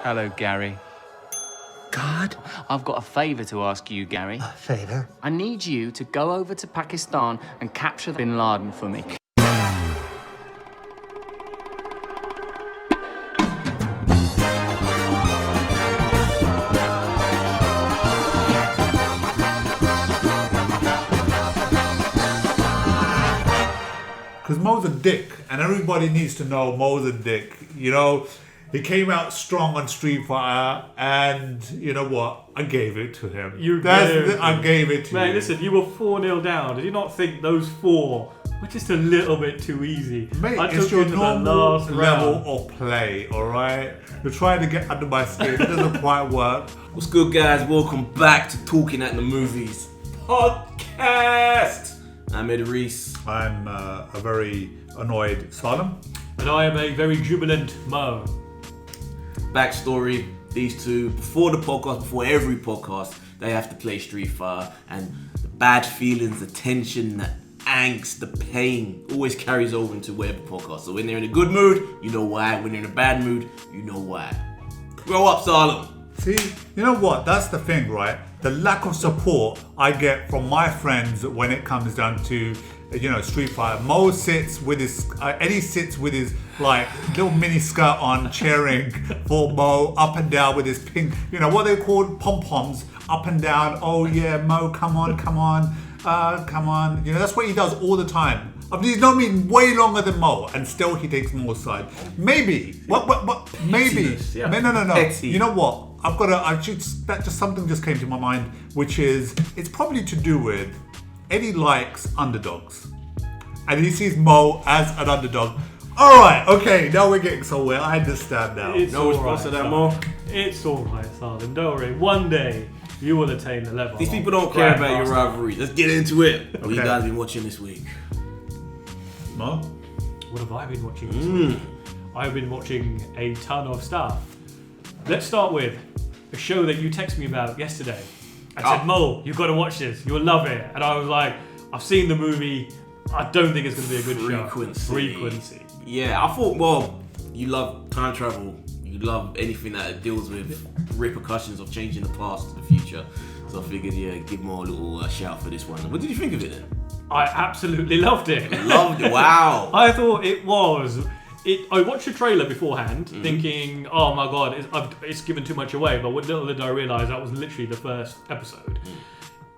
Hello, Gary. God? I've got a favour to ask you, Gary. A favour? I need you to go over to Pakistan and capture Bin Laden for me. Because Mo's a dick, and everybody needs to know Mo's a dick. You know, he came out strong on Street Fighter, and you know what? I gave it to him. I gave it to Mate, you. listen, you were 4-0 down. Did you not think those 4 were just a little bit too easy? Mate, I it's took your you to the normal last level round. of play, alright? You're trying to get under my skin. It doesn't quite work. What's good, guys? Welcome back to Talking at the Movies podcast. I'm Ed Reese. I'm a very annoyed Salem. And I am a very jubilant Mo. Backstory, these two, before the podcast, before every podcast, they have to play Street Fighter, and the bad feelings, the tension, the angst, the pain always carries over into whatever podcast. So when they're in a good mood, you know why. When they're in a bad mood, you know why. Grow up, Salem. See, you know what? That's the thing, right? The lack of support I get from my friends when it comes down to, you know, Street Fighter. Mo sits with his, Eddie sits with his like little mini skirt on, cheering for Mo up and down with his pink, you know, what they call pom-poms, up and down. Oh yeah, Mo, come on. You know, that's what he does all the time. I mean, he's known me way longer than Mo, and still he takes Mo's side. Maybe. What? Maybe. Yeah. No. Petty. You know what? That just something just came to my mind, which is, it's probably to do with Eddie likes underdogs. And he sees Mo as an underdog. Alright, okay, now we're getting somewhere. I understand now. It's No response to that, Mo. It's alright, Salem. Don't worry. One day, you will attain the level. These people don't care Grandmaster. about your rivalry. Let's get into it. What you Okay. guys been watching this week? Mo? What have I been watching this week? I've been watching a ton of stuff. Let's start with a show that you texted me about yesterday. I said, Mo, you've got to watch this. You'll love it. And I was like, I've seen the movie. I don't think it's going to be a good show. Frequency. Yeah, I thought, well, you love time travel. You love anything that deals with repercussions of changing the past to the future. So I figured, yeah, give Mo a little shout for this one. What did you think of it then? I absolutely loved it. Loved it. Wow. I thought it was. I watched the trailer beforehand, thinking, "Oh my god, it's given too much away." But little did I realise that was literally the first episode.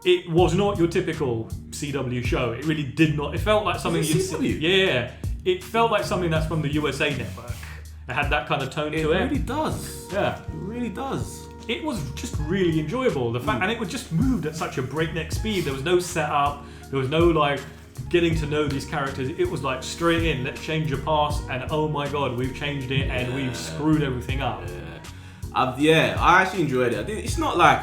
It was not your typical CW show. It really did not. It felt like something you'd CW? Yeah, it felt like something that's from the USA Network. It had that kind of tone It to it. really does. Yeah, It really does. it was just really enjoyable. The fact, and it was just moved at such a breakneck speed. There was no setup. There was no like getting to know these characters. It was like straight in. Let's change your past, and oh my god, we've changed it, and we've screwed everything up. I actually enjoyed it. I think it's not like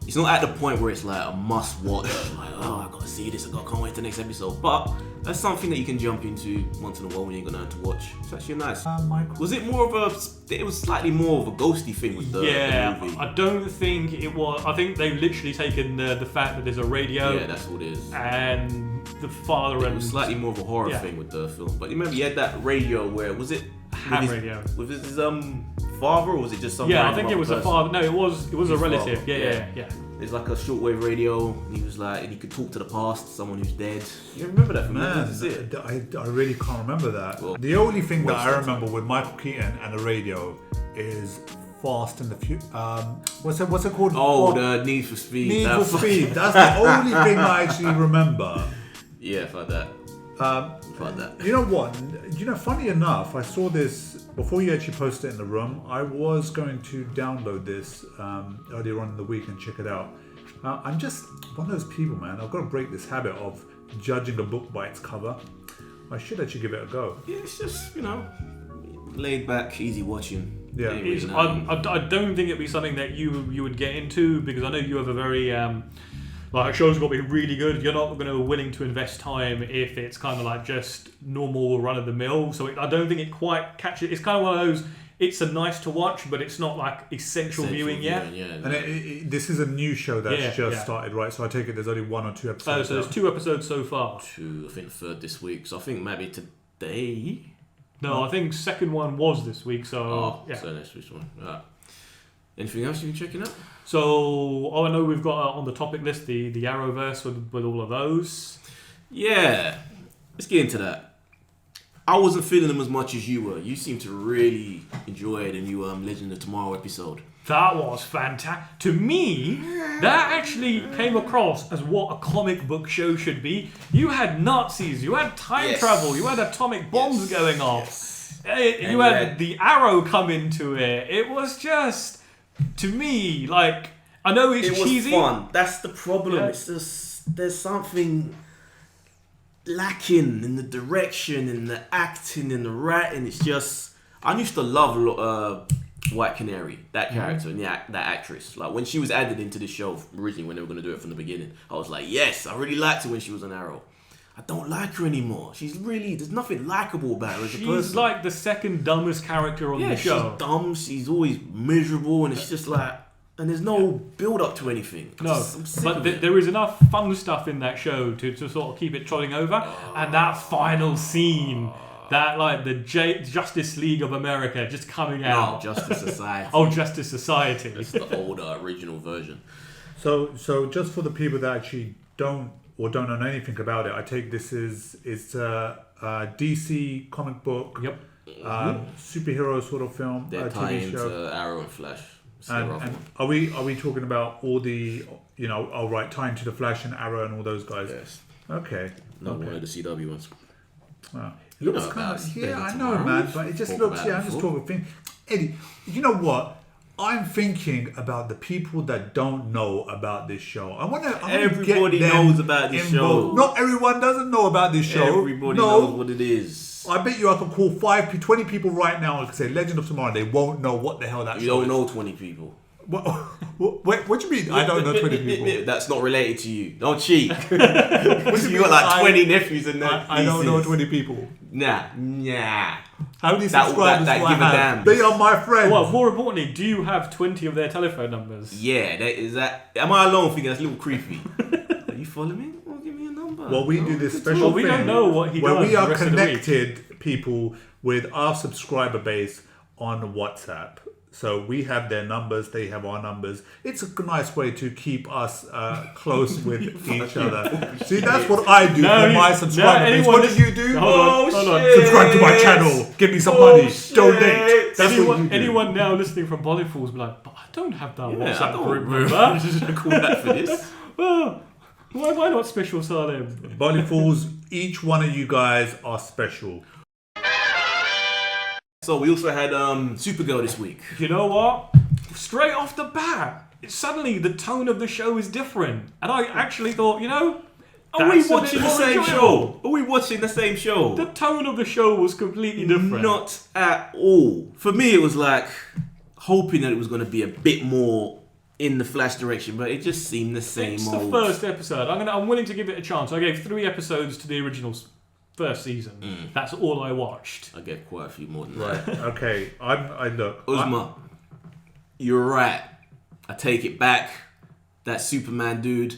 it's not at the point where it's like a must watch. Like, oh, I gotta see this. Can't wait to the next episode. But that's something that you can jump into once in a while when you ain't got nothing to watch. It's actually nice. Michael. Was it more of a? It was slightly more of a ghosty thing with the movie. I don't think it was. I think they've literally taken the fact that there's a radio. Yeah, that's what it is. And the father It and was slightly more of a horror thing with the film. But you remember you had that radio where was it? ham radio. Was his father, or was it just some? Yeah, I random think it was person? a father. No, it was a His relative. father, Yeah. There's like a shortwave radio, and he was like, and he could talk to the past, someone who's dead. You remember that from Man, That's it. I really can't remember that. Well, the only thing that I well, remember with Michael Keaton and the radio is Fast and the Future. What's it called? Oh, the Need for Speed. Need That for Speed. That's the only thing I actually remember. Yeah, fuck that. Fuck that. You know what? Funny enough, I saw this before you actually posted it in the room. I was going to download this earlier on in the week and check it out. I'm just one of those people, man. I've got to break this habit of judging a book by its cover. I should actually give it a go. Yeah, it's just, laid back, easy watching. Yeah. I don't think it'd be something that you would get into, because I know you have a very like, a show's got to be really good. You're not going to be willing to invest time if it's kind of like just normal run of the mill. So I don't think it quite catches. It's kind of one of those. It's a nice to watch, but it's not like essential viewing yet. Yeah. And this is a new show that's started, right? So I take it there's only 1 or 2 episodes. So there's 2 episodes so far. 2, I think the third this week. So I think maybe today. No, I think second one was this week. So yeah. So next week's one. Right. Anything else you can check it out? So I know we've got on the topic list the Arrowverse with all of those. Yeah, let's get into that. I wasn't feeling them as much as you were. You seem to really enjoy the new Legend of Tomorrow episode. That was fantastic. To me, that actually came across as what a comic book show should be. You had Nazis, you had time travel, you had atomic bombs going off. You had the Arrow come into it. It was just, to me, like, I know it's cheesy. It was fun. That's the problem. Yeah. It's just, there's something lacking in the direction, in the acting, in the writing. It's just, I used to love White Canary, that character and that actress. Like when she was added into the show originally, when they were going to do it from the beginning, I was like, yes, I really liked her when she was on Arrow. I don't like her anymore. She's really, there's nothing likable about her as a person. She's like the second dumbest character on the show. She's dumb. She's always miserable, and it's just like, and there's no build up to anything. But there is enough fun stuff in that show to sort of keep it trotting over. And that final scene, that like the Justice League of America just coming out. No, Justice Society. Oh, Justice Society. It's the older original version. So just for the people that actually don't know anything about it, I take this is it's a DC comic book, superhero sort of film, They're TV tying show. to Arrow and Flash. And are we talking about all the tying to the Flash and Arrow and all those guys? Yes. Okay. Not one of the CW ones. It looks kind of I know, man, but it just looks. I'm just talking. Eddie, you know what? I'm thinking about the people that don't know about this show. Everybody knows about this show. Not everyone doesn't know about this show. Everybody knows what it is. I bet you I could call 20 people right now and say Legend of Tomorrow. They won't know what the hell that show is. You don't know 20 people. What do you mean? I don't know 20 people. That's not related to you. Don't cheat. You got like 20 nephews and I don't know 20 people. Nah. How many subscribers do I have? Damn. They are my friends. Well, more importantly, do you have 20 of their telephone numbers? Yeah, am I alone thinking that's a little creepy? Are you following me? Well, give me a number. Well, we do this special thing. We don't know what he does. Where we are the rest connected people with our subscriber base on WhatsApp. So we have their numbers, they have our numbers. It's a nice way to keep us close with each other. See, that's what I do for my subscriber base. What do you do? Hold on. Subscribe to my channel. Give me some money. Donate. That's what you do. Anyone now listening from Bolly Falls will be like, but I don't have that WhatsApp group remember. member. Just call that for this. Well, why not special Salim? Bolly Falls, each one of you guys are special. So we also had Supergirl this week. You know what? Straight off the bat, suddenly the tone of the show is different. And I actually thought, Are we watching the same show? Are we watching the same show? The tone of the show was completely different. Not at all. For me, it was like hoping that it was going to be a bit more in the Flash direction, but it just seemed the same It's old. the first episode. I'm willing to give it a chance. I gave 3 episodes to the original first season. That's all I watched. I gave quite a few more than that. Right. Okay. I look. Uzma, you're right. I take it back. That Superman dude.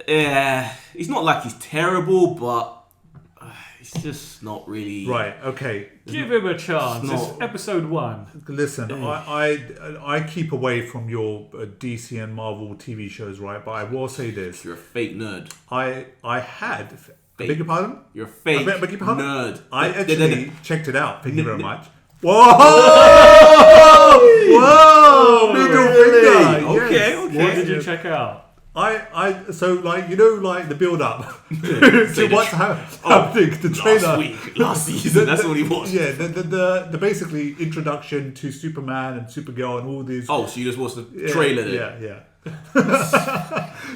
Yeah, he's not like he's terrible, but he's just not really. Right. Okay. Give him a chance. It's It's not- episode 1. Listen, I keep away from your DC and Marvel TV shows, right? But I will say this: You're a fake nerd. I had. I beg your pardon? You're a fake I beg your pardon? nerd. I actually checked it out. Thank you very much. Whoa! Whoa! Middle finger. Okay, Yes. okay. What did you check out? So the build up to what's happening, the trailer Last season, that's what he watched. Yeah, the basically introduction to Superman and Supergirl and all these. Oh, so you just watched the trailer then? Yeah.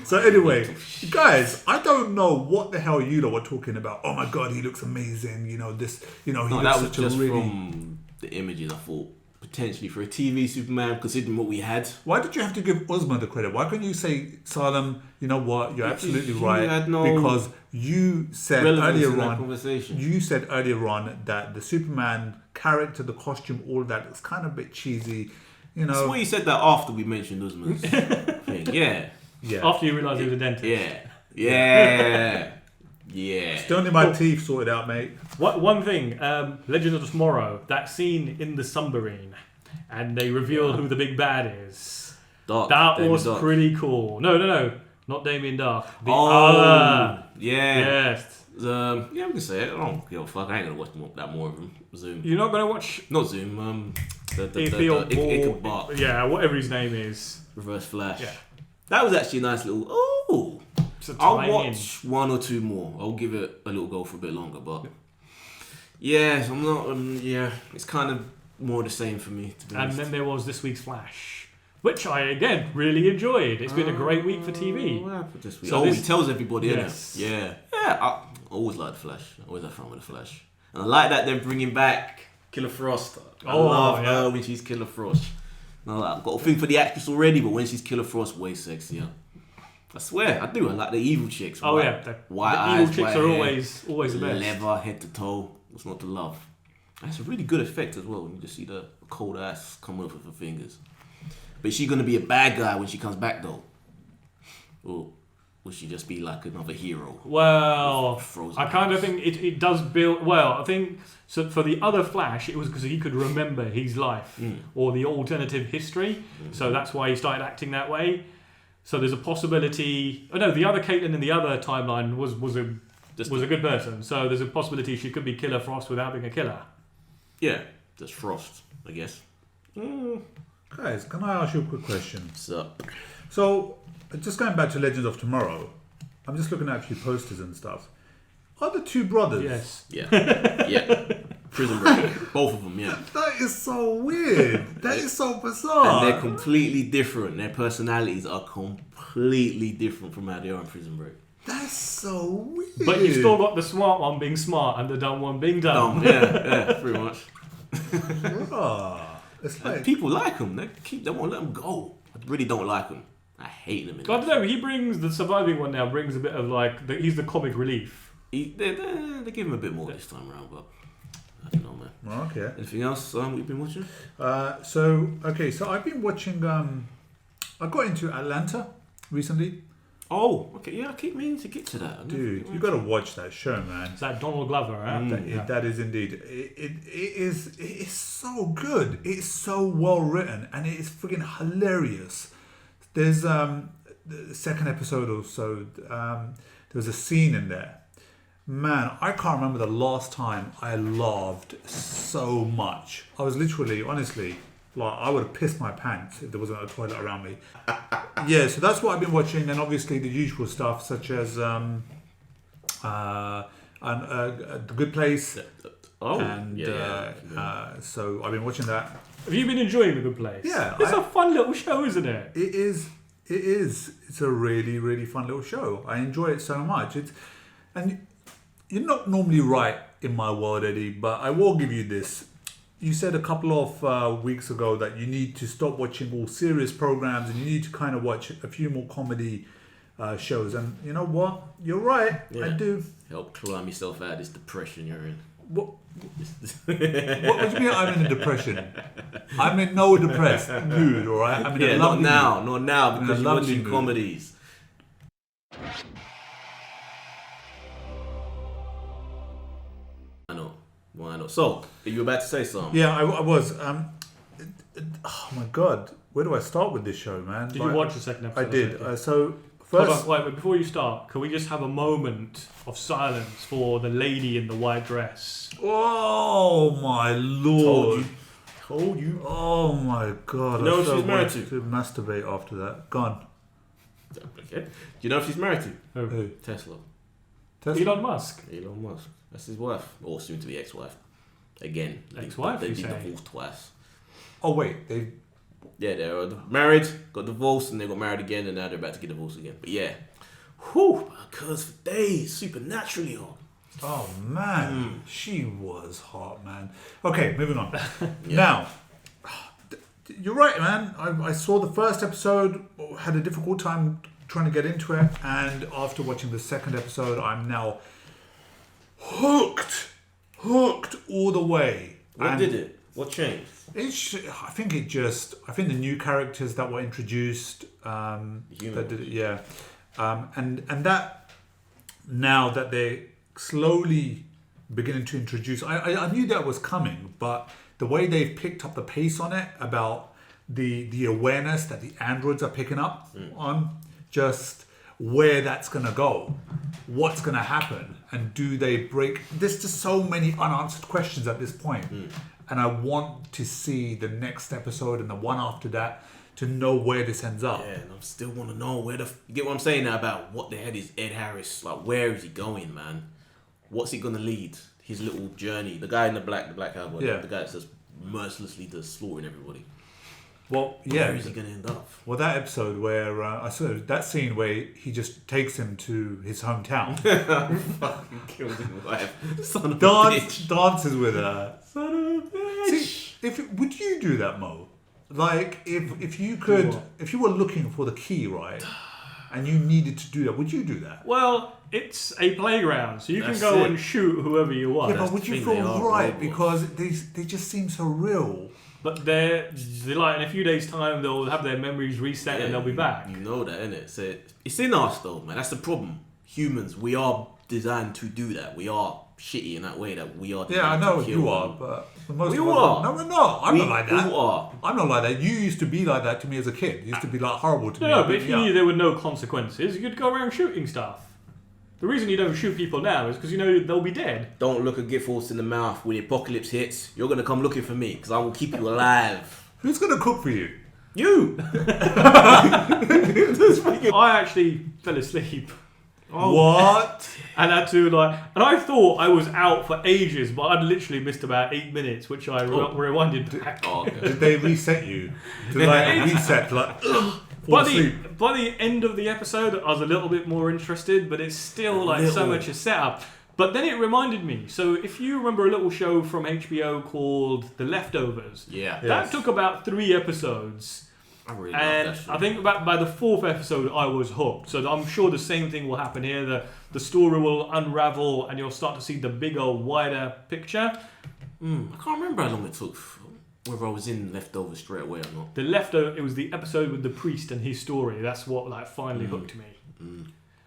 So anyway, guys, I don't know what the hell you lot were talking about. Oh my god, he looks amazing. He No, looks that was such just a really. from the images. I thought potentially for a TV Superman, considering what we had. Why did you have to give Uzma the credit? Why couldn't you say, Salem, you know what, you're absolutely you right. had no Because you said relevance earlier in that on, conversation. you said earlier on that the Superman character, the costume, all of that is kind of a bit cheesy. That's what you said that after we mentioned Usman's thing. Yeah. Yeah. After you realised he was a dentist. Yeah. Yeah. Still need my teeth sorted out, mate. One thing, Legend of Tomorrow, that scene in the submarine, and they reveal who the big bad is. Dark. That Damien was Dark. pretty cool. No, not Damien Dark. The Yeah. yes. Yeah, we can say it. I don't give a fuck. I ain't gonna watch that more of them. Zoom. You're not gonna watch Not Zoom. Ichabod, yeah, whatever his name is. Reverse Flash. Yeah. That was actually a nice little. Oh. It's a I'll tie-in. watch one or two more. I'll give it a little go for a bit longer, but yeah, I'm not. Yeah, it's kind of more the same for me. To be And honest. then there was this week's Flash, which I again really enjoyed. It's been a great week for TV. What happened this week? So he this- tells everybody, Yes. innit? Yeah. I always like the Flash. I always have fun with the Flash, and I like that they're bringing back Killer Frost. I love her when she's Killer Frost. No, I've got a thing for the actress already, but when she's Killer Frost, way sexier. I swear, I do. I like the evil chicks. Oh white, yeah, the white evil eyes, chicks white are hair, always the best. leather, head to toe. What's not to love? That's a really good effect as well when you just see the cold ass come off with her fingers. But is she gonna be a bad guy when she comes back though? Or will she just be like another hero? Well, Frozen I kind of eyes. think it does build. Well, I think so. For the other Flash, it was because he could remember his life or the alternative history, so that's why he started acting that way. So there's a possibility. Oh no, the other Caitlin in the other timeline was a good person. So there's a possibility she could be Killer Frost without being a killer. Yeah, just Frost, I guess. Guys, can I ask you a quick question? So So, just going back to Legends of Tomorrow, I'm just looking at a few posters and stuff. Are the two brothers? Yes. yeah. Prison Break. Both of them, yeah. That is so weird. That is so bizarre. And they're completely different. Their personalities are completely different from how they are in Prison Break. That's so weird. But you've still got the smart one being smart and the dumb one being dumb. Yeah, pretty much. It's And like people like them. They won't let them go. I really don't like them. I hate them. I don't know. He brings the surviving one now. Brings a bit of like he's the comic relief. They give him a bit more this time around, but I don't know, man. okay. Anything else we've been watching? So I've been watching. I got into Atlanta recently. Oh, okay. Yeah, I keep meaning to get to that. Dude, you got to watch that show, man. It's that Donald Glover, right? That is indeed. It is so good. It's so well written, and it is freaking hilarious. There's the second episode or so. There was a scene in there. Man, I can't remember the last time I laughed so much. I was literally, honestly, like I would have pissed my pants if there wasn't a toilet around me. Yeah, so that's what I've been watching, and obviously the usual stuff such as The Good Place. Oh, And so I've been watching that. Have you been enjoying The Good Place? Yeah, It's a fun little show, isn't it? It is. It's a really, really fun little show. I enjoy it so much. And you're not normally right in my world, Eddie, but I will give you this. You said a couple of weeks ago that you need to stop watching all serious programs and you need to kind of watch a few more comedy shows. And you know what? You're right. Yeah. I do. Help climb yourself out of this depression you're in. What do you mean I'm in a depression? I'm in no depressed mood, all right? I'm in a Not lovely now, mood. because you're lovely watching mood. comedies. I know. So, are you about to say something? Yeah, I was. Oh my God, where do I start with this show, man? Did you watch the second episode? I did. Okay. So Hold first, on, wait, but before you start, can we just have a moment of silence for the lady in the white dress? oh my Lord. Told you. Oh my God. You know I who so she's married wanted to masturbate after that. Gone. Okay. Do you know if she's married to? Who? Tesla. Tesla? Elon Musk. Elon Musk. That's his wife. Or soon to be ex-wife. Again. Ex-wife, They you did say? divorce twice. Oh wait, they. Yeah, they were married, got divorced, and they got married again, and now they're about to get divorced again. But yeah. Whew, occurs for days, supernaturally hot. Oh man, she was hot, man. Okay, moving on. Yeah. Now, you're right, man. I saw the first episode, had a difficult time trying to get into it, and after watching the second episode, I'm now hooked all the way. What And did it? What changed? I think the new characters that were introduced, Humans. that did it, yeah, and that now that they're slowly beginning to introduce, I knew that was coming, but the way they've picked up the pace on it, about the awareness that the androids are picking up on, just where that's going to go, what's going to happen, and do they break? There's just so many unanswered questions at this point. And I want to see the next episode and the one after that to know where this ends up. Yeah, and I still want to know where you get what I'm saying now about what the hell is Ed Harris, like where is he going, man? What's he going to lead? His little journey. The guy in the black cowboy, the guy that's just mercilessly just slaughtering everybody. Well, Where is he going to end up? Well, that episode where I saw that scene where he just takes him to his hometown, Fucking kills his wife. Son of a bitch. dances with her. Son of a bitch. See, would you do that, Mo? Like, if you could, if you were looking for the key, right, and you needed to do that, would you do that? Well, it's a playground, so you That's can go it. and shoot whoever you want. Yeah, but would you the thing, feel they are right robots. because they just seem so real? But they're like, in a few days' time, they'll have their memories reset and they'll be back. You know that, innit? So it's in us, though, man. That's the problem. Humans, we are designed to do that. We are shitty in that way that we are. Yeah, I designed know to kill you are, them. but for most We of us, are. no, we're not. I'm not like that. We are. I'm not like that. You used to be like that to me as a kid. You used to be like horrible to me. No, but if you knew there were no consequences, you'd go around shooting stuff. The reason you don't shoot people now is because you know they'll be dead. Don't look a gift horse in the mouth. When the apocalypse hits, you're gonna come looking for me because I will keep you alive. Who's gonna cook for you? You. I actually fell asleep. What? And had to and I thought I was out for ages, but I'd literally missed about 8 minutes, which I rewinded back. Oh, okay. Did they reset you? To like reset, like fall asleep? By the end of the episode, I was a little bit more interested, but it's still like so much a setup. But then it reminded me. So if you remember a little show from HBO called The Leftovers, Yeah. that took about 3 episodes. I really And love that show. I think by the 4th episode, I was hooked. So I'm sure the same thing will happen here. The story will unravel, and you'll start to see the bigger, wider picture. I can't remember how long it took. Whether I was in Leftovers straight away or not. It was the episode with the priest and his story. That's what finally hooked me.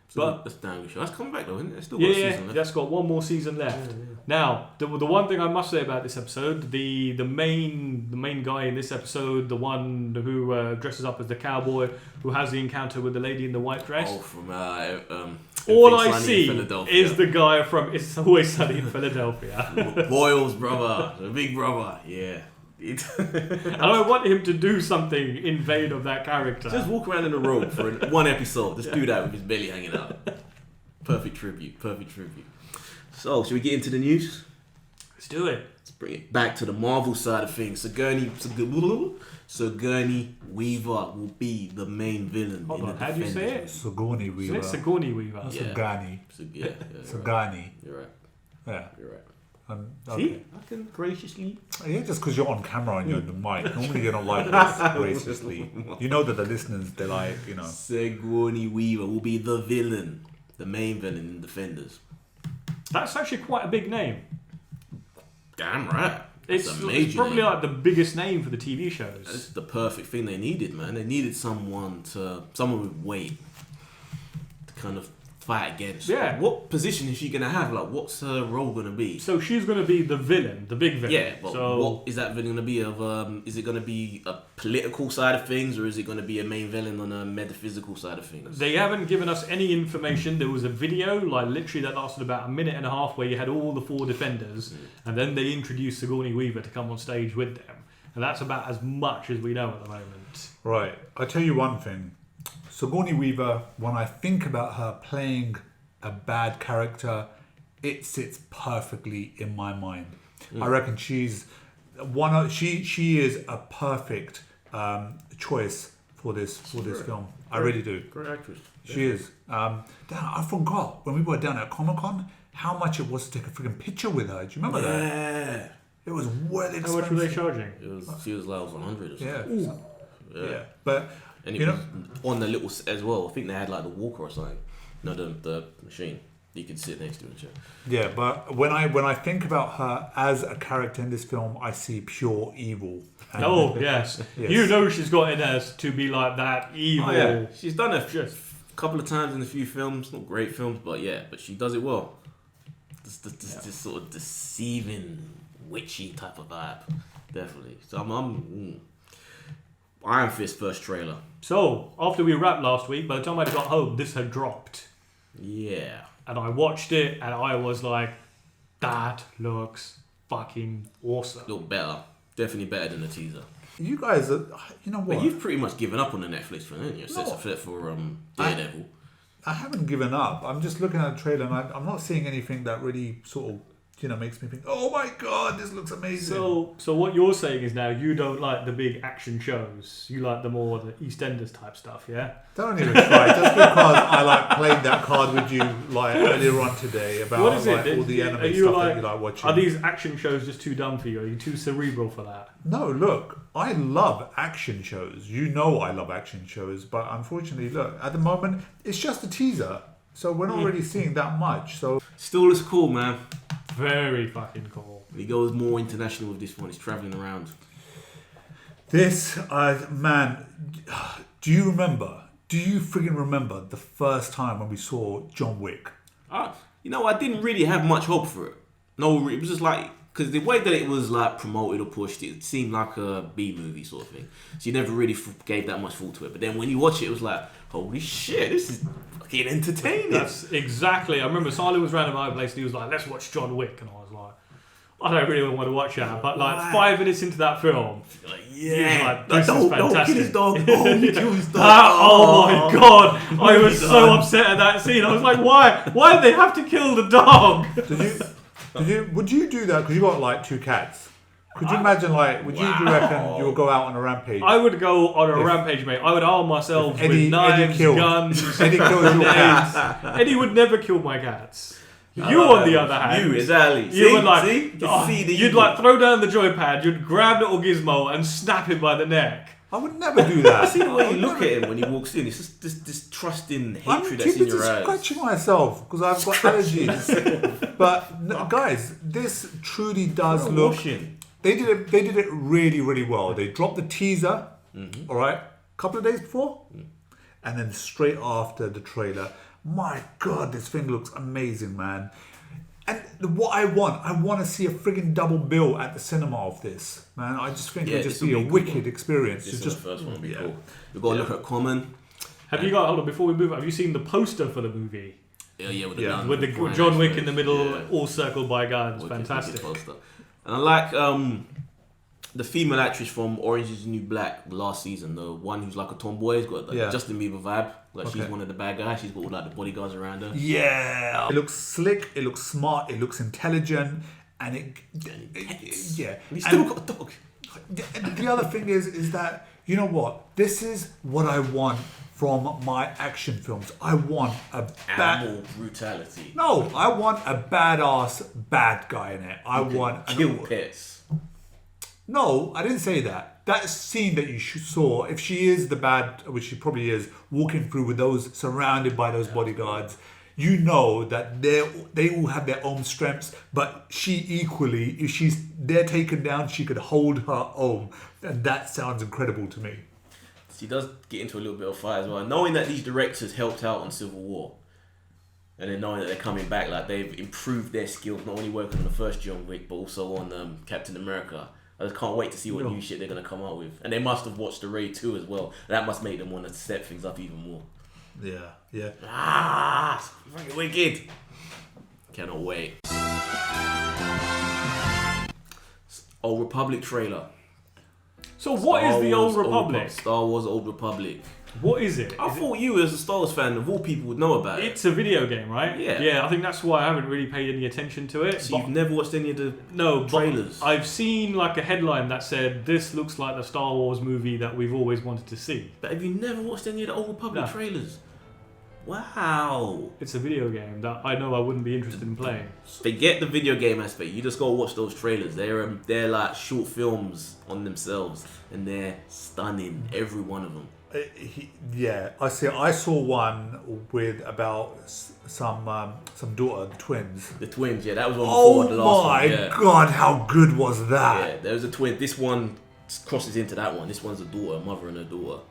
So that's damn good show. That's come back though, isn't it? It's still Yeah, got a season left. that's got one more season left. Now, the one thing I must say about this episode, the main guy in this episode, the one who dresses up as the cowboy, who has the encounter with the lady in the white dress. Oh, from All Everything I Sunny see in Philadelphia. is the guy from It's Always Sunny in Philadelphia. Boyle's brother, the big brother. Yeah. And I want him to do something in vain of that character. Just walk around in a robe for one episode. Just do that with his belly hanging out. Perfect tribute. So, should we get into the news? Let's do it. Let's bring it back to the Marvel side of things. Sigourney Weaver will be the main villain. Hold in on, the how do you say Defenders. it? Sigourney Weaver. It's Sigourney Weaver. Yeah. Sigourney. Yeah. Sigourney. You're right. Yeah. You're right. Okay. See? I can graciously. Yeah, just because you're on camera and you're on the mic. Normally you don't like this graciously. You know that the listeners, they're like, you know. Sigourney Weaver will be the villain. The main villain in Defenders. That's actually quite a big name. Damn right. It's That's a major probably name. like the biggest name for the TV shows. That's the perfect thing they needed, man. They needed someone with weight to kind of fight against. Yeah. What position is she gonna have? Like, what's her role gonna be? So she's going to be the villain, the big villain. Yeah, but so what is that villain gonna be? Is it gonna be a political side of things, or is it gonna be a main villain on a metaphysical side of things? they haven't given us any information. There was a video, like literally that lasted about a minute and a half, where you had all the 4 defenders, and then they introduced Sigourney Weaver to come on stage with them. And that's about as much as we know at the moment. Right. I'll tell you one thing. Sigourney Weaver, when I think about her playing a bad character, it sits perfectly in my mind. I reckon she's she is a perfect choice for this film. I really do. Great actress. She is. I forgot when we were down at Comic-Con how much it was to take a freaking picture with her. Do you remember that? Yeah. It was well expensive. How much were they charging? She was like 100 or something. Yeah. Yeah. But And it you was know, on the little as well. I think they had like the walker or something. No, the machine. You could sit next to it. yeah. But when I think about her as a character in this film, I see pure evil. And Oh, yes. Yes. You know she's got in her to be like that evil. She's done a a couple of times in a few films, not great films, but yeah, but she does it well. This sort of deceiving, witchy type of vibe, definitely. So I'm Iron Fist first trailer. So after we wrapped last week, by the time I got home, this had dropped. Yeah. And I watched it, and I was like, that looks fucking awesome. Look better. Definitely better than the teaser. You guys are, you know what? But you've pretty much given up on the Netflix film, haven't you? Except for Daredevil. I haven't given up. I'm just looking at the trailer and I'm not seeing anything that really sort of, makes me think, oh my God, this looks amazing. So what you're saying is now you don't like the big action shows. You like the more the EastEnders type stuff, yeah? Don't even try. Just because I like played that card with you like earlier on today about What is it? like, all the anime Are you stuff like, that you like watching. Are these action shows just too dumb for you? Are you too cerebral for that? No, look, I love action shows. You know I love action shows, but unfortunately, look, at the moment, it's just a teaser. So we're not really seeing that much. So Still looks cool, man. Very fucking cool. He goes more international with this one. He's travelling around. this, man, do you friggin' remember the first time when we saw John Wick? I didn't really have much hope for it. No, it was just like, because the way that it was like promoted or pushed, it seemed like a B movie sort of thing. So you never really gave that much thought to it. But then when you watch it, it was like, holy shit, this is fucking entertaining. That's exactly. I remember Silent was round at my place and he was like, let's watch John Wick. And I was like, I don't really want to watch that. But like 5 minutes into that film, Like, he was yeah, like, this is don't fantastic. kill his dog. Oh, you kill his dog. Oh my God. I was so upset at that scene. I was like, why? Why did they have to kill the dog? Would you do that? Because you got like 2 cats. Could you imagine, like, would you reckon you'll go out on a rampage? I would go on a rampage, mate. I would arm myself Eddie- with knives, Eddie killed. guns, Eddie kills your grenades. cats. Eddie would never kill my cats. You, on the other hand, You, exactly. you would like, see? You oh, see the you'd evil. like throw down the joypad, you'd grab little Gizmo and snap him by the neck. I would never do that. I see the way you look at him when he walks in. It's just this trusting I'm hatred too that's in busy your eyes. scratching myself because I've got allergies. But no, guys, this truly does look. Washing. They did it really, really well. They dropped the teaser, all right, a couple of days before, and then straight after the trailer. My God, this thing looks amazing, man. And what I want to see a friggin' double bill at the cinema of this, man. I just think it'll just be a wicked experience. This It's is just the first one will be yeah. cool. We've got to look at Common. Have you got, hold on, before we move on, have you seen the poster for the movie? Yeah, with the Yeah. gun. With the Brian John Wick Ashford. in the middle, Yeah. all circled by guns. Wicked, Fantastic. wicked poster. And I like the female actress from Orange is the New Black last season, the one who's like a tomboy, has got the Justin Bieber vibe. Like she's one of the bad guys. She's got all like the bodyguards around her. Yeah. It looks slick, it looks smart, it looks intelligent, and yeah. And he's still got a dog. The other thing is that, you know what? This is what I want from my action films. I want a Animal brutality. No, I want a badass bad guy in it. I want Kill pets. No, I didn't say that. That scene that you saw, if she is the bad, which she probably is, walking through with those, surrounded by those bodyguards, you know that they all have their own strengths, but she equally, if they're taken down, she could hold her own. And that sounds incredible to me. She does get into a little bit of fight as well. Knowing that these directors helped out on Civil War, and then knowing that they're coming back, like they've improved their skills, not only working on the first John Wick, but also on Captain America. I just can't wait to see what new shit they're going to come out with. And they must have watched The Raid 2 as well. That must make them want to step things up even more. Yeah. Ah, fucking wicked. Cannot wait. Old Republic trailer. So what is the Old Republic? Star Wars Old Republic. What is it? I thought you, as a Star Wars fan, of all people, would know about it. It's a video game, right? Yeah. Yeah, I think that's why I haven't really paid any attention to it. So you've never watched any of the trailers? But I've seen like a headline that said, this looks like the Star Wars movie that we've always wanted to see. But have you never watched any of the Old Republic No. trailers? Wow. It's a video game that I know I wouldn't be interested in playing. Forget the video game aspect. You just go watch those trailers. They're like short films on themselves, and they're stunning. Every one of them. I see. I saw one with about some daughter, the twins. The twins, yeah, that was one before the last one. Oh Yeah. my God, how good was that? Yeah, there was a twin. This one crosses into that one. This one's a daughter, a mother and a daughter.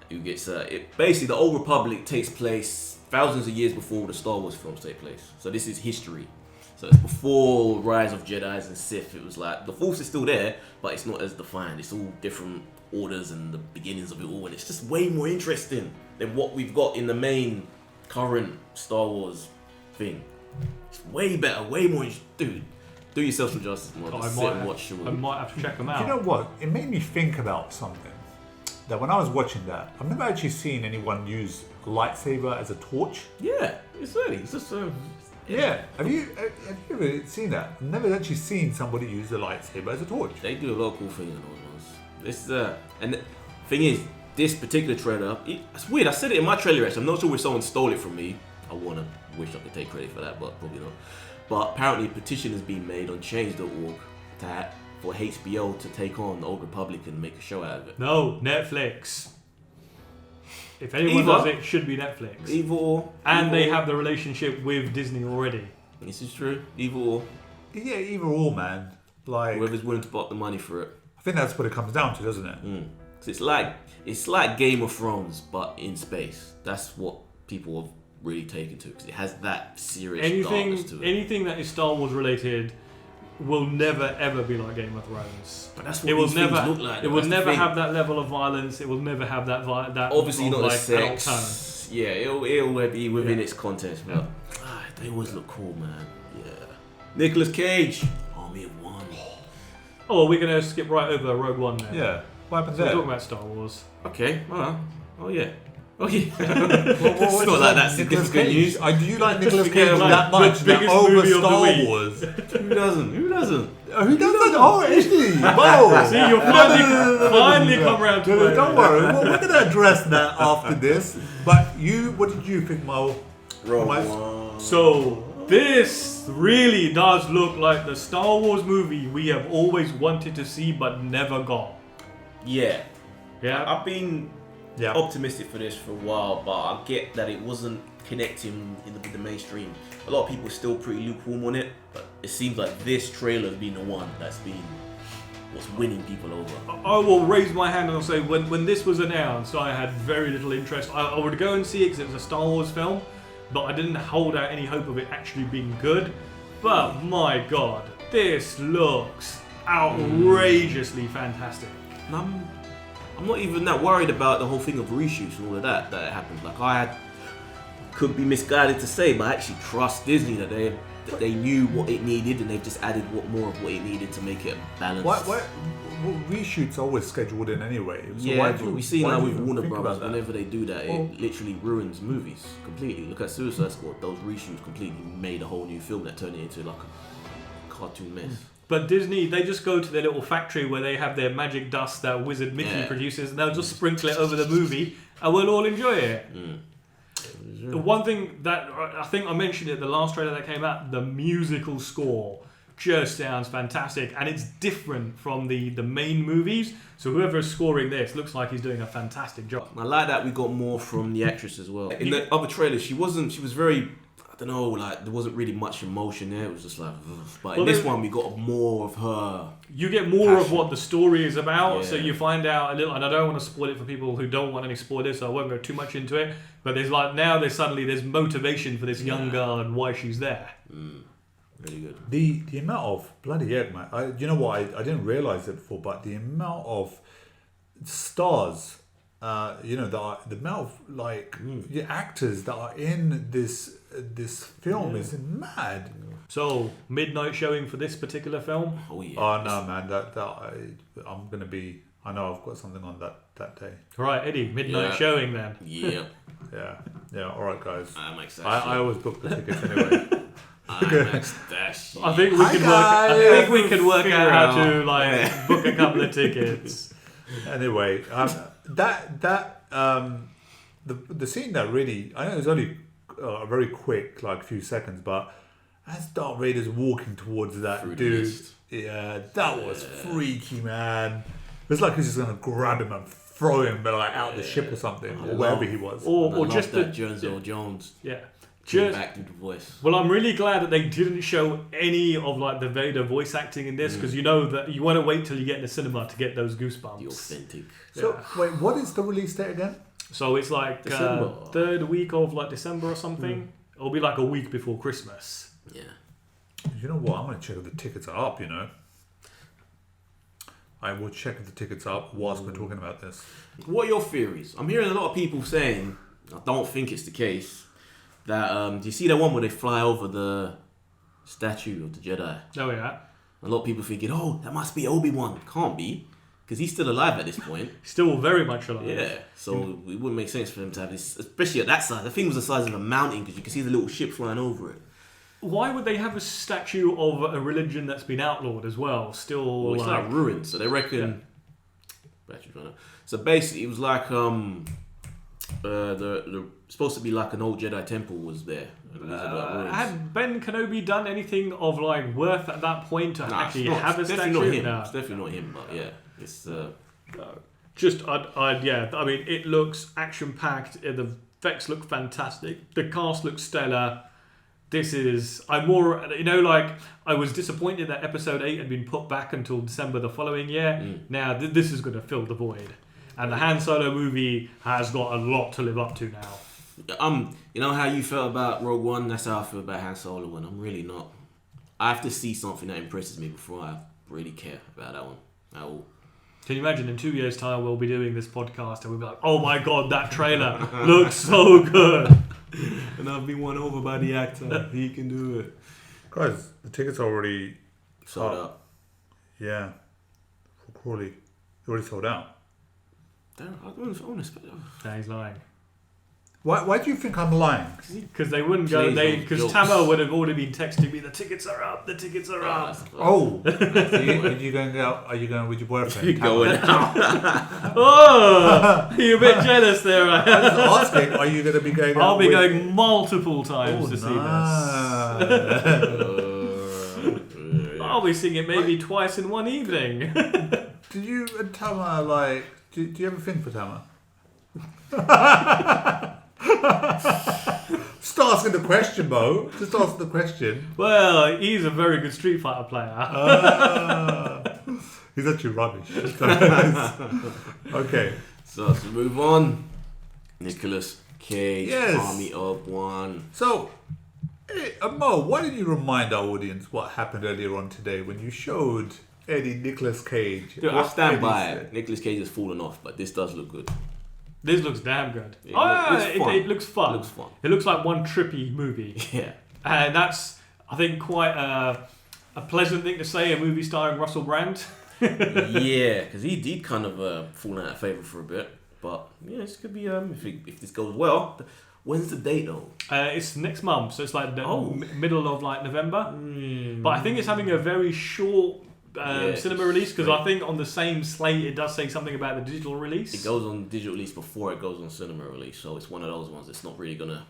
who gets basically the Old Republic takes place thousands of years before the Star Wars films take place. So this is history. So it's before Rise of Jedis and Sith. It was like the Force is still there, but it's not as defined. It's all different orders and the beginnings of it all, and it's just way more interesting than what we've got in the main current Star Wars thing. It's way better, way more. Dude, do yourself some justice, man. Just sit and watch them. I might have to check them out. You know what? It made me think about something. That when I was watching that, I've never actually seen anyone use a lightsaber as a torch. Yeah, it's really. It's just Yeah. Have you ever seen that? I've never actually seen somebody use a lightsaber as a torch. They do a lot of cool things in those ones. This and the thing is, this particular trailer, it's weird. I said it in my trailer actually. I'm not sure if someone stole it from me. I wish I could take credit for that, but probably not. But apparently a petition has been made on change.org for HBO to take on the Old Republic and make a show out of it. No, Netflix. If anyone does it, should be Netflix. Either or. And they have the relationship with Disney already. This is true. Either or. Yeah, either or, man. Like, whoever's willing to put the money for it. I think that's what it comes down to, doesn't it? Cause it's like Game of Thrones, but in space. That's what people have really taken to, because it has that serious darkness to it. Anything that is Star Wars related will never ever be like Game of Thrones. But that's what these things look like. It will never have that level of violence. It will never have that obviously not like, the sex. Tone. Yeah, it'll be within its context, but they always look cool, man. Yeah. Nicolas Cage, Army of One. Oh, we're gonna skip right over Rogue One now. Yeah. What happened So we're there? talking about Star Wars. Okay. Oh yeah. Okay. It's not like that's significant news. Do you like Nicolas Cage like that much? the That biggest over movie of the Star week. Wars? Who doesn't? Who doesn't? Oh, is he? Whoa! See, you'll finally come round to it. Don't worry. Well, we're going to address that after this. But what did you think, Mo? Rogue One. So this really does look like the Star Wars movie we have always wanted to see but never got. Yeah. Yeah. I've been optimistic for this for a while, but I get that it wasn't connecting with the mainstream. A lot of people are still pretty lukewarm on it, but it seems like this trailer has been the one that's been what's winning people over. I will raise my hand and I'll say when this was announced, I had very little interest. I would go and see it because it was a Star Wars film, but I didn't hold out any hope of it actually being good. But my God, this looks outrageously fantastic. And I'm not even that worried about the whole thing of reshoots and all of that happened. Like could be misguided to say, but I actually trust Disney that they knew what it needed and they've just added more of what it needed to make it balanced. What reshoots are always scheduled in anyway. So we've seen that with Warner Brothers. Whenever they do that, it literally ruins movies completely. Look at Suicide Squad. Those reshoots completely made a whole new film that turned it into like a cartoon mess. But Disney, they just go to their little factory where they have their magic dust that Wizard Mickey produces, and they'll just sprinkle it over the movie, and we'll all enjoy it. The one thing that I think I mentioned it, the last trailer that came out, the musical score just sounds fantastic, and it's different from the main movies. So whoever's scoring this looks like he's doing a fantastic job. I like that we got more from the actress as well. In the other trailer, she was very, I don't know, like there wasn't really much emotion there. It was just like, ugh. But in this one, we got more of her. You get more of what the story is about, so Yeah. you find out a little. And I don't want to spoil it for people who don't want any spoilers, so I won't go too much into it. But there's motivation for this young girl and why she's there. Really good. The amount of bloody heck, man. You know what? I didn't realize it before, but the amount of stars, the amount of the actors that are in this film is mad. So midnight showing for this particular film. Oh yeah. Oh no, man! I'm gonna be. I know I've got something on that day. Right, Eddie, midnight showing then. Yeah. Yeah. All right, guys. IMAX that I always book the tickets anyway. IMAX that shit. I think we can work out how to book a couple of tickets. Anyway, the scene that really, I know it was only very quick, like a few seconds, but as Darth Vader's walking towards that Through the dude, mist. that was freaky, man. It was like he's just gonna grab him and throw him, out the ship or something, or wherever he was. Or just that Denzel Jones. Yeah. Back to the voice. Well, I'm really glad that they didn't show any of the Vader voice acting in this, because you know that you want to wait till you get in the cinema to get those goosebumps. The authentic. So wait, what is the release date again? So it's like December. third week of like December or something. It'll be like a week before Christmas. Yeah. You know what? I'm going to check if the tickets are up, you know. I will check if the tickets are up whilst we're talking about this. What are your theories? I'm hearing a lot of people saying, I don't think it's the case, that do you see that one where they fly over the statue of the Jedi? Oh yeah. A lot of people thinking, oh, that must be Obi-Wan. Can't be, because he's still alive at this point. Still very much alive. Yeah, so it wouldn't make sense for him to have this, especially at that size. The thing was the size of a mountain, because you can see the little ship flying over it. Why would they have a statue of a religion that's been outlawed as well? Still, Well, it's like ruined, so they reckon. Battery's run out. So basically, it was like the supposed to be like an old Jedi temple was there. Had Ben Kenobi done anything of like worth at that point to actually have a statue? Not him. No. It's definitely not him, but yeah, it's. Just, yeah. I mean, it looks action packed. The effects look fantastic. The cast looks stellar. This is. I'm more. You know, like I was disappointed that Episode 8 had been put back until December the following year. Now this is going to fill the void, and the Han Solo movie has got a lot to live up to now. You know how you felt about Rogue One? That's how I feel about Han Solo, and I'm really not. I have to see something that impresses me before I really care about that one at all. Can you imagine in 2 years' time we'll be doing this podcast and we'll be like, oh my god, that trailer looks so good. And I've been won over by the actor. He can do it. Guys, the tickets are already Sold out. Yeah. For Crawley. They're already sold out. I don't expect. Nah, he's lying. Why do you think I'm lying? Because they wouldn't go. Please, Because jokes. Tamo would have already been texting me. The tickets are up. The tickets are up. Oh, are you going out? Are you going with your boyfriend? Going out. Oh, you're a bit jealous there. I was asking, are you going to be going out? I'll be with... going multiple times to see this. I'll be seeing it maybe twice in one evening. Did you and Tama like? Do you have a thing for Tama? Just asking the question, Mo. Just ask the question. Well, he's a very good Street Fighter player. He's actually rubbish. Okay. So to move on, Nicolas Cage, Yes. Army of One. So, hey, Mo, why didn't you remind our audience what happened earlier on today when you showed Eddie Nicolas Cage? Dude, I what stand Eddie by said? it. Nicolas Cage has fallen off, but this does look good. This looks damn good. It looks fun. It looks fun. It looks fun. It looks like one trippy movie. Yeah. And that's, I think, quite a pleasant thing to say, a movie starring Russell Brand. Yeah, because he kind of fallen out of favour for a bit. But, yeah, this could be, if this goes well. When's the date, though? It's next month, so it's like the middle of like November. Mm. But I think it's having a very short Yeah, cinema release, because I think on the same slate it does say something about the digital release. It goes on digital release before it goes on cinema release, so it's one of those ones. It's not really gonna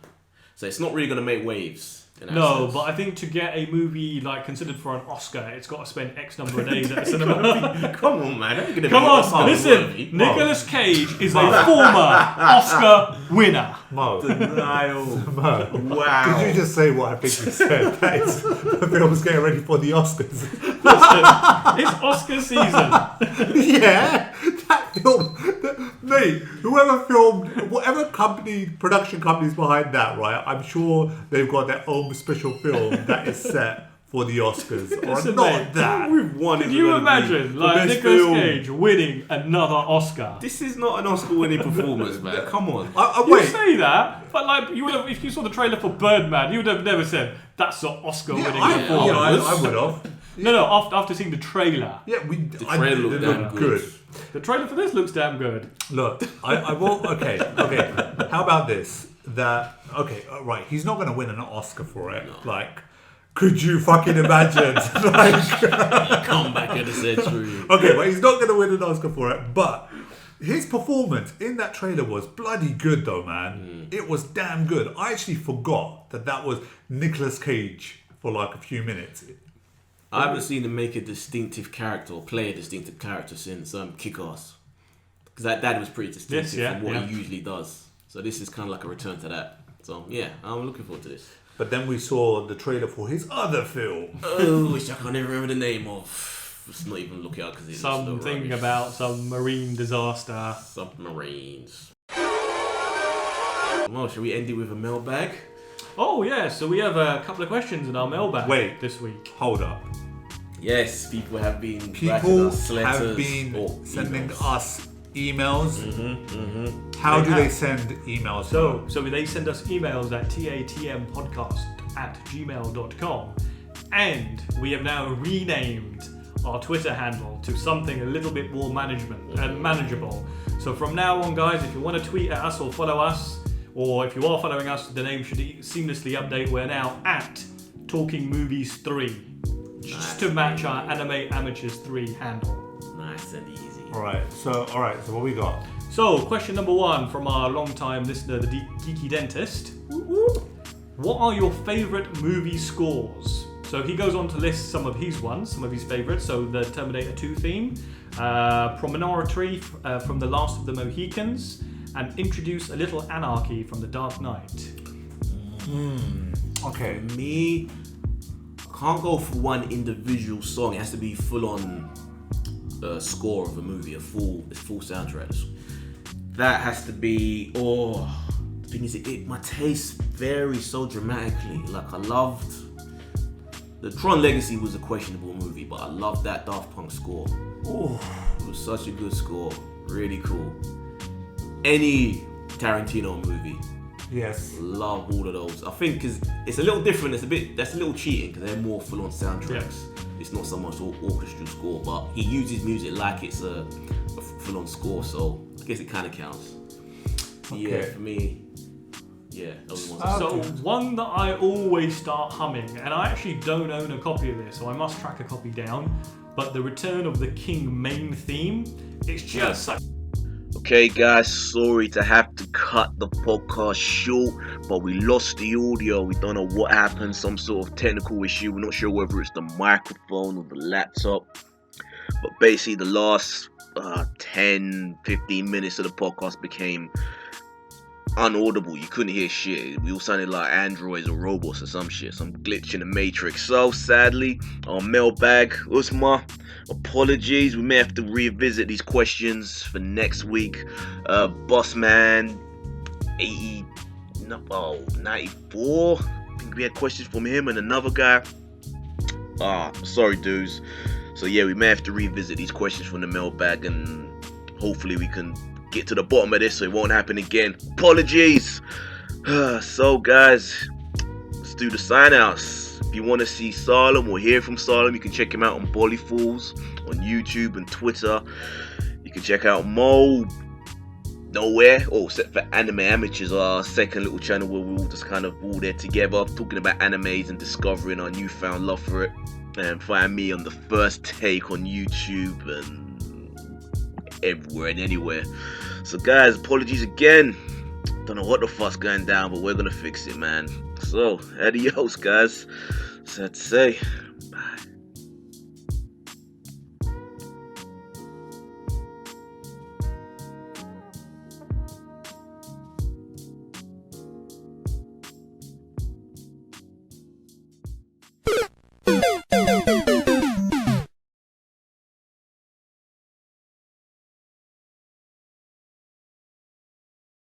make waves. In that No, sense. but I think to get a movie like considered for an Oscar, it's got to spend X number of days at the cinema. Come on, man. That ain't gonna Come be on, Oscar listen. worthy. Nicolas Cage is a former Oscar winner. Mo. Denial. Mo. Wow. Did you just say what I think you said? That is, the film's getting ready for the Oscars. Listen, it's Oscar season. Yeah, that film, mate. Whoever filmed, whatever production company's behind that, right? I'm sure they've got their own special film that is set for the Oscars, or Listen, not mate, that. We've won. Can you imagine like Nicolas Cage winning another Oscar? This is not an Oscar-winning performance, man. Come on. You Wait, say that, but like you would have, if you saw the trailer for Birdman, you would have never said that's an Oscar-winning performance. I would have. No, after seeing the trailer. Yeah, The trailer looked damn good. The trailer for this looks damn good. Look, I will. Okay. How about this? Right. He's not going to win an Oscar for it. No. Like, could you fucking imagine? Like, Comeback of the century. okay, but he's not going to win an Oscar for it. But his performance in that trailer was bloody good, though, man. It was damn good. I actually forgot that was Nicolas Cage for like a few minutes. I haven't seen him make a distinctive character or play a distinctive character since Kick-Ass. Because that dad was pretty distinctive from what he usually does. So this is kind of like a return to that. So yeah, I'm looking forward to this. But then we saw the trailer for his other film. Oh, which I can't even remember the name of. Let's not even look it up because it's Something about some marine disaster. Submarines. Well, should we end it with a mailbag? Oh yeah, so we have a couple of questions in our mailbag this week. Hold up. Yes, people have been writing People us letters have been or sending emails. us emails. How do they send emails? So they send us emails at tatmpodcast@gmail.com, and we have now renamed our Twitter handle to something a little bit more manageable. So from now on, guys, if you want to tweet at us or follow us, or if you are following us, the name should seamlessly update. We're now at Talking Movies 3, just to match our Anime Amateurs 3 handle. Nice and easy. All right. So what we got? So, question number 1 from our long-time listener, the Geeky Dentist. What are your favourite movie scores? So he goes on to list some of his favourites. So the Terminator 2 theme, Promenade from The Last of the Mohicans, and Introduce a Little Anarchy from The Dark Knight. Okay. For me, I can't go for one individual song. It has to be full-on score of a movie, a full soundtrack. That has to be. The thing is, my taste varies so dramatically. Like I loved the Tron Legacy was a questionable movie, but I loved that Daft Punk score. It was such a good score, really cool. Any Tarantino movie. Yes. Love all of those. I think because it's a little different. That's a little cheating because they're more full-on soundtracks. Yes. It's not so much orchestral score, but he uses music like it's a full-on score. So I guess it kind of counts. Okay. Yeah, for me. Yeah, those ones. So one that I always start humming, and I actually don't own a copy of this, so I must track a copy down. But the Return of the King main theme, it's just such. Okay guys, sorry to have to cut the podcast short, but we lost the audio. We don't know what happened, some sort of technical issue. We're not sure whether it's the microphone or the laptop. But basically the last 10-15 minutes of the podcast became unaudible. You couldn't hear shit. We all sounded like androids or robots or some shit, some glitch in the matrix. So sadly, our mailbag, Usma, apologies. We may have to revisit these questions for next week. Bossman 94, I think we had questions from him and another guy. Sorry dudes. So yeah, we may have to revisit these questions from the mailbag, and hopefully we can get to the bottom of this so it won't happen again. Apologies. So guys, let's do the sign outs. If you want to see Salem or hear from Salem, you can check him out on Bollyfools on YouTube and Twitter. You can check out Mo Nowhere, except for Anime Amateurs, our second little channel where we're all just kind of all there together talking about animes and discovering our newfound love for it. And find me on The First Take on YouTube and everywhere and anywhere. So guys, apologies again. Don't know what the fuck's going down, but we're gonna fix it, man. So adios guys. Sad to say. Bye.